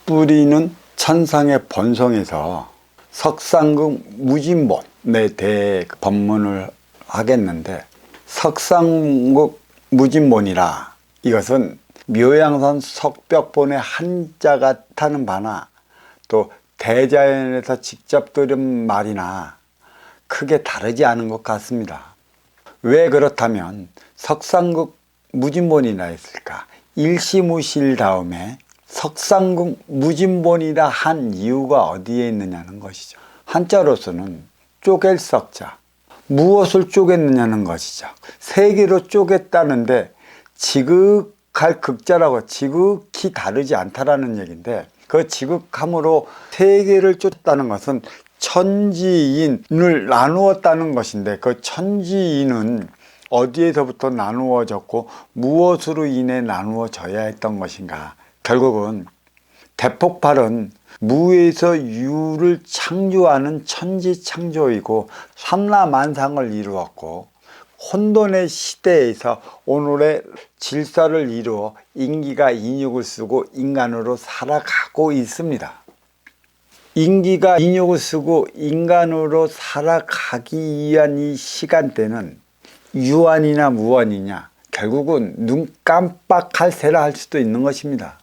뿌리는 천상의 본성에서 석상국 무진본에 대해 법문을 하겠는데, 석상국 무진본이라 이것은 묘양산 석벽본의 한자가 타는 바나 또 대자연에서 직접 들은 말이나 크게 다르지 않은 것 같습니다. 왜 그렇다면 석상국 무진본이라 했을까? 일시무실 다음에 석상국 무진본이라 한 이유가 어디에 있느냐는 것이죠. 한자로서는 쪼갤 석자, 무엇을 쪼갰느냐는 것이죠. 세 개로 쪼갰다는데 지극할 극자라고 지극히 다르지 않다라는 얘기인데, 그 지극함으로 세 개를 쪼갰다는 것은 천지인을 나누었다는 것인데, 그 천지인은 어디에서부터 나누어졌고 무엇으로 인해 나누어져야 했던 것인가? 결국은 대폭발은 무에서 유를 창조하는 천지창조이고 삼라만상을 이루었고, 혼돈의 시대에서 오늘의 질서를 이루어 인기가 인육을 쓰고 인간으로 살아가고 있습니다. 인기가 인육을 쓰고 인간으로 살아가기 위한 이 시간대는 유한이냐 무한이냐, 결국은 눈 깜빡할 새라 할 수도 있는 것입니다.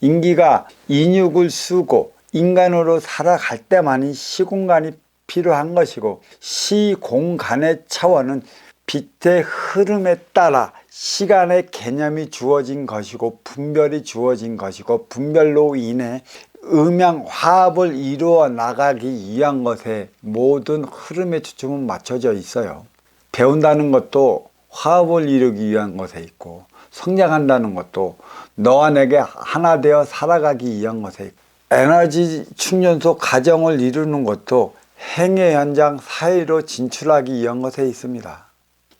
인기가 인육을 쓰고 인간으로 살아갈 때만이 시공간이 필요한 것이고, 시공간의 차원은 빛의 흐름에 따라 시간의 개념이 주어진 것이고 분별이 주어진 것이고, 분별로 인해 음양화합을 이루어 나가기 위한 것에 모든 흐름의 초점은 맞춰져 있어요. 배운다는 것도 화합을 이루기 위한 것에 있고, 성장한다는 것도 너와 내게 하나 되어 살아가기 위한 것에 있고, 에너지 충전소 가정을 이루는 것도 행의 현장 사회로 진출하기 위한 것에 있습니다.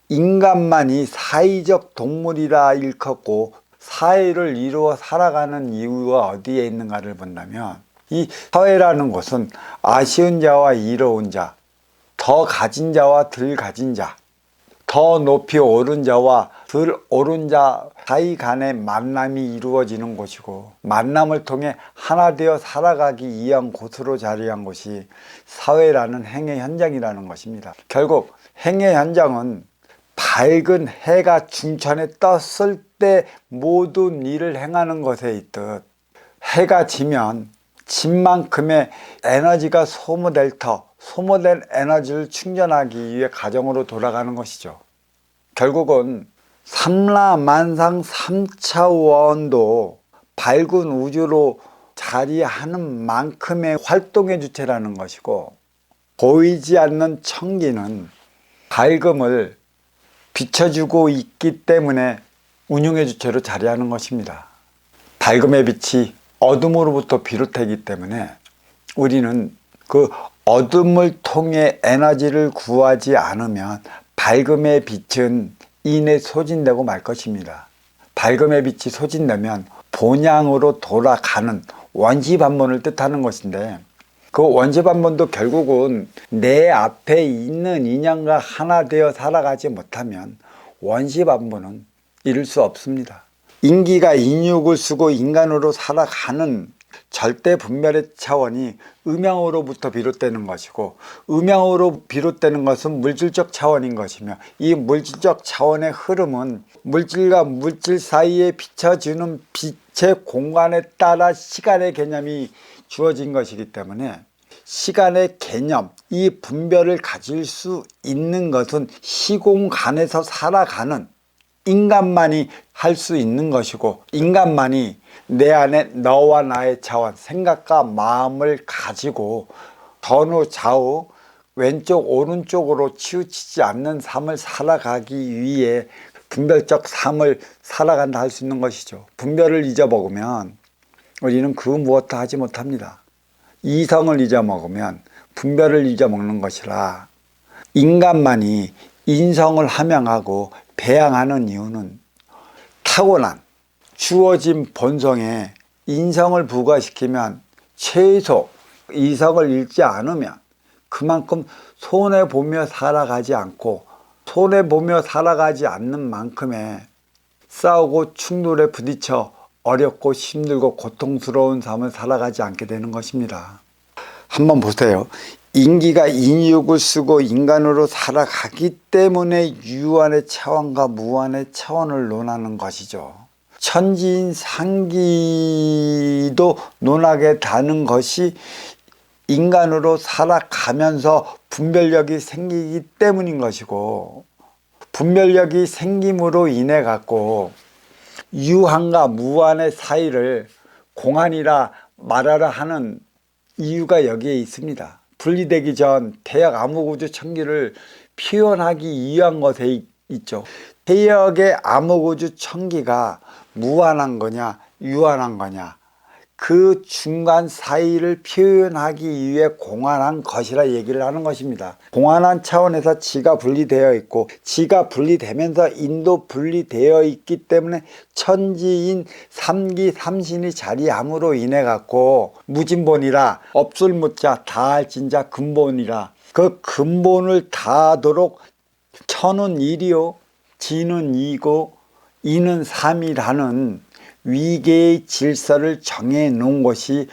인간만이 사회적 동물이라 일컫고 사회를 이루어 살아가는 이유가 어디에 있는가를 본다면, 이 사회라는 것은 아쉬운 자와 이로운 자, 더 가진 자와 덜 가진 자, 더 높이 오른 자와 덜 오른 자 사이 간의 만남이 이루어지는 곳이고, 만남을 통해 하나 되어 살아가기 위한 곳으로 자리한 곳이 사회라는 행의 현장이라는 것입니다. 결국 행의 현장은 밝은 해가 중천에 떴을 때 모든 일을 행하는 것에 있듯, 해가 지면 진 만큼의 에너지가 소모될 터, 소모된 에너지를 충전하기 위해 가정으로 돌아가는 것이죠. 결국은 삼라만상 삼차원도 밝은 우주로 자리하는 만큼의 활동의 주체라는 것이고, 보이지 않는 청기는 밝음을 비춰주고 있기 때문에 운용의 주체로 자리하는 것입니다. 밝음의 빛이 어둠으로부터 비롯되기 때문에 우리는 그 어둠을 통해 에너지를 구하지 않으면 밝음의 빛은 이내 소진되고 말 것입니다. 밝음의 빛이 소진되면 본향으로 돌아가는 원시반문을 뜻하는 것인데, 그 원시반문도 결국은 내 앞에 있는 인연과 하나 되어 살아가지 못하면 원시반문은 이룰 수 없습니다. 인기가 인육을 쓰고 인간으로 살아가는 절대 분별의 차원이 음양으로부터 비롯되는 것이고, 음양으로 비롯되는 것은 물질적 차원인 것이며, 이 물질적 차원의 흐름은 물질과 물질 사이에 비춰지는 빛의 공간에 따라 시간의 개념이 주어진 것이기 때문에, 시간의 개념, 이 분별을 가질 수 있는 것은 시공간에서 살아가는 인간만이 할 수 있는 것이고, 인간만이 내 안에 너와 나의 차원, 생각과 마음을 가지고 전후 좌우 왼쪽 오른쪽으로 치우치지 않는 삶을 살아가기 위해 분별적 삶을 살아간다 할 수 있는 것이죠. 분별을 잊어먹으면 우리는 그 무엇도 하지 못합니다. 이성을 잊어먹으면 분별을 잊어먹는 것이라, 인간만이 인성을 함양하고 배양하는 이유는 타고난 주어진 본성에 인성을 부과시키면, 최소 이성을 잃지 않으면 그만큼 손해보며 살아가지 않고, 손해보며 살아가지 않는 만큼의 싸우고 충돌에 부딪혀 어렵고 힘들고 고통스러운 삶을 살아가지 않게 되는 것입니다. 한번 보세요. 인기가 인육을 쓰고 인간으로 살아가기 때문에 유한의 차원과 무한의 차원을 논하는 것이죠. 천지인 상기도 논하게 되는 것이 인간으로 살아가면서 분별력이 생기기 때문인 것이고, 분별력이 생김으로 인해 갖고 유한과 무한의 사이를 공한이라 말하라 하는 이유가 여기에 있습니다. 분리되기 전 태역 암흑우주 천기를 표현하기 위한 것에 있죠. 태역의 암흑우주 천기가 무한한 거냐 유한한 거냐, 그 중간 사이를 표현하기 위해 공한한 것이라 얘기를 하는 것입니다. 공한한 차원에서 지가 분리되어 있고, 지가 분리되면서 인도 분리되어 있기 때문에 천지인 삼기 삼신이 자리함으로 인해 갖고 무진본이라, 없을 무자 다할 진자 근본이라, 그 근본을 다하도록 천은 일이요 지는 이고 이는 삼이라는 위계의 질서를 정해 놓은 것이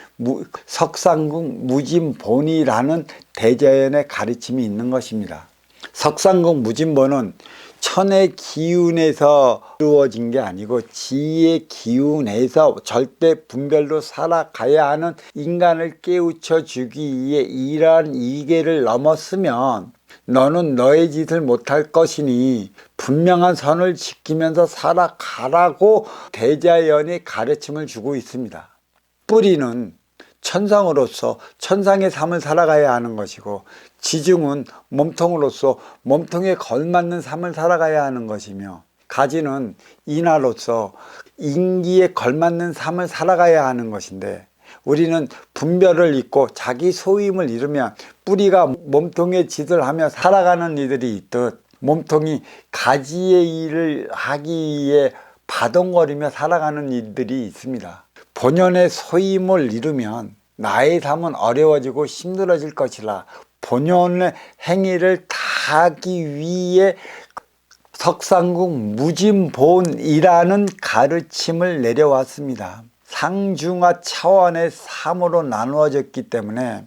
석상국 무진본이라는 대자연의 가르침이 있는 것입니다. 석상국 무진본은 천의 기운에서 이루어진 게 아니고 지의 기운에서 절대 분별로 살아가야 하는 인간을 깨우쳐 주기 위해 이러한 이계를 넘었으면 너는 너의 짓을 못할 것이니 분명한 선을 지키면서 살아가라고 대자연이 가르침을 주고 있습니다. 뿌리는 천상으로서 천상의 삶을 살아가야 하는 것이고, 지중은 몸통으로서 몸통에 걸맞는 삶을 살아가야 하는 것이며, 가지는 인하로서 인기에 걸맞는 삶을 살아가야 하는 것인데, 우리는 분별을 잊고 자기 소임을 잃으면 뿌리가 몸통의 짓을 하며 살아가는 이들이 있듯, 몸통이 가지의 일을 하기 위해 바동거리며 살아가는 이들이 있습니다. 본연의 소임을 잃으면 나의 삶은 어려워지고 힘들어질 것이라 본연의 행위를 다하기 위해 석상국 무진본이라는 가르침을 내려왔습니다. 상중하 차원의 삶으로 나누어졌기 때문에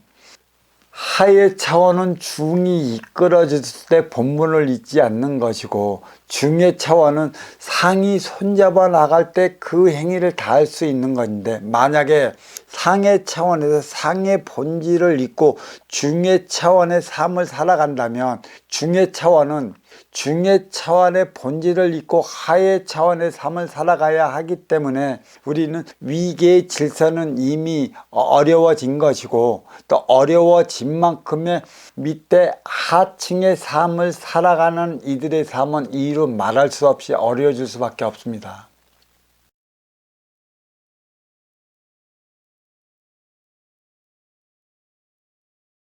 하의 차원은 중이 이끌어졌을 때 본문을 잊지 않는 것이고, 중의 차원은 상이 손잡아 나갈 때 그 행위를 다할 수 있는 것인데, 만약에 상의 차원에서 상의 본질을 잊고 중의 차원의 삶을 살아간다면 중의 차원은 중의 차원의 본질을 잊고 하의 차원의 삶을 살아가야 하기 때문에 우리는 위계의 질서는 이미 어려워진 것이고, 또 어려워진 만큼의 밑에 하층의 삶을 살아가는 이들의 삶은 이루 말할 수 없이 어려워질 수밖에 없습니다.